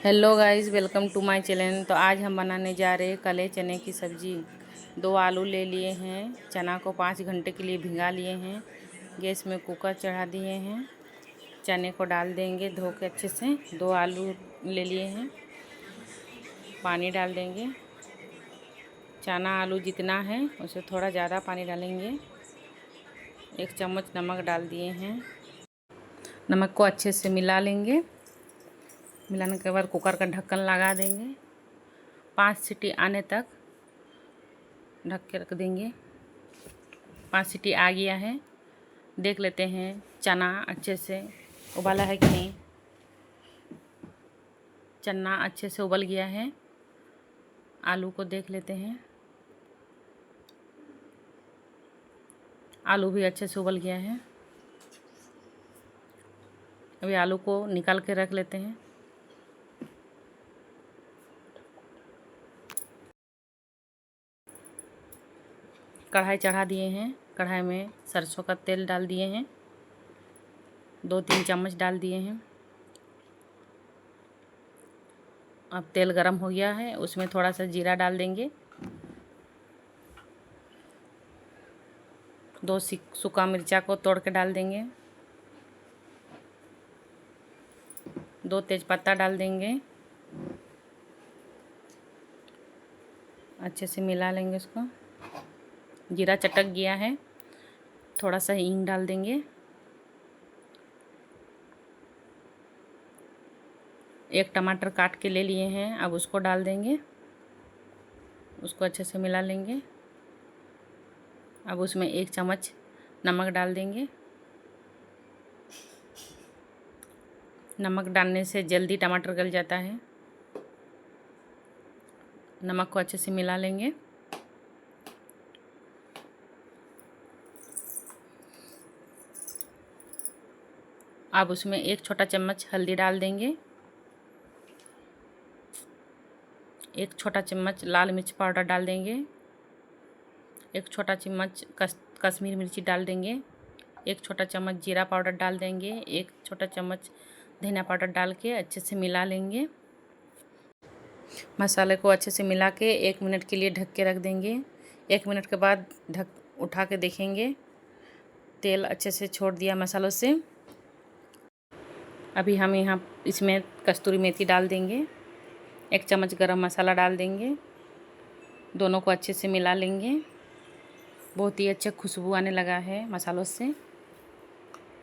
Hello guys, welcome to my channel. तो आज हम बनाने जा रहे हैं काले चने की सब्ज़ी। 2 आलू ले लिए हैं, चना को 5 घंटे के लिए भिगा लिए हैं। गैस में कुकर चढ़ा दिए हैं, चने को डाल देंगे धो के अच्छे से। 2 आलू ले लिए हैं, पानी डाल देंगे। चना आलू जितना है उसे थोड़ा ज़्यादा पानी डालेंगे। 1 चम्मच नमक डाल दिए हैं। नमक को अच्छे से मिला लेंगे। मिलाने के बाद कुकर का ढक्कन लगा देंगे। 5 सीटी आने तक ढक के रख देंगे। 5 सीटी आ गया है, देख लेते हैं चना अच्छे से उबाला है कि नहीं। चना अच्छे से उबल गया है। आलू को देख लेते हैं, आलू भी अच्छे से उबल गया है। अभी आलू को निकाल के रख लेते हैं। कढ़ाई चढ़ा दिए हैं, कढ़ाई में सरसों का तेल डाल दिए हैं। 2-3 चम्मच डाल दिए हैं। अब तेल गरम हो गया है, उसमें थोड़ा सा जीरा डाल देंगे। 2 सूखा मिर्चा को तोड़ के डाल देंगे। 2 तेज़पत्ता डाल देंगे। अच्छे से मिला लेंगे इसको। जीरा चटक गया है, थोड़ा सा हींग डाल देंगे। 1 टमाटर काट के ले लिए हैं, अब उसको डाल देंगे। उसको अच्छे से मिला लेंगे। अब उसमें 1 चम्मच नमक डाल देंगे। नमक डालने से जल्दी टमाटर गल जाता है। नमक को अच्छे से मिला लेंगे। अब उसमें 1 छोटा चम्मच हल्दी डाल देंगे। 1 छोटा चम्मच लाल मिर्च पाउडर डाल देंगे। 1 छोटा चम्मच कश्मीरी मिर्ची डाल देंगे। 1 छोटा चम्मच जीरा पाउडर डाल देंगे। 1 छोटा चम्मच धनिया पाउडर डाल के अच्छे से मिला लेंगे। मसाले को अच्छे से मिला के 1 मिनट के लिए ढक के रख देंगे। 1 मिनट के बाद उठा के देखेंगे, तेल अच्छे से छोड़ दिया मसालों से। अभी हम यहाँ इसमें कस्तूरी मेथी डाल देंगे। 1 चम्मच गरम मसाला डाल देंगे। दोनों को अच्छे से मिला लेंगे। बहुत ही अच्छा खुशबू आने लगा है मसालों से।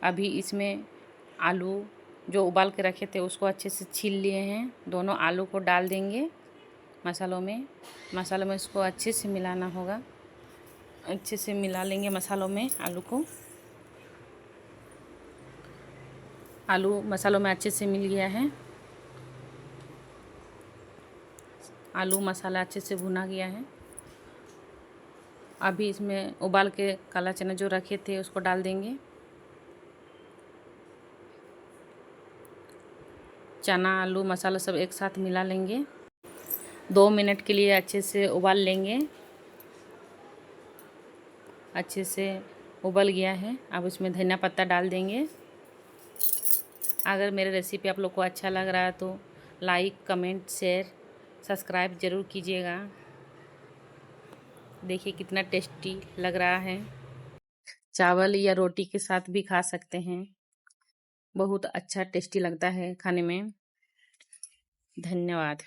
अभी इसमें आलू जो उबाल के रखे थे उसको अच्छे से छील लिए हैं। दोनों आलू को डाल देंगे मसालों में। मसालों में इसको अच्छे से मिलाना होगा। अच्छे से मिला लेंगे मसालों में आलू को। आलू मसालों में अच्छे से मिल गया है। आलू मसाला अच्छे से भुना गया है। अभी इसमें उबाल के काला चना जो रखे थे उसको डाल देंगे। चना आलू मसाला सब एक साथ मिला लेंगे। 2 मिनट के लिए अच्छे से उबाल लेंगे। अच्छे से उबल गया है। अब उसमें धनिया पत्ता डाल देंगे। अगर मेरे रेसिपी आप लोग को अच्छा लग रहा है तो लाइक, कमेंट, शेयर, सब्सक्राइब ज़रूर कीजिएगा। देखिए कितना टेस्टी लग रहा है। चावल या रोटी के साथ भी खा सकते हैं। बहुत अच्छा टेस्टी लगता है खाने में। धन्यवाद।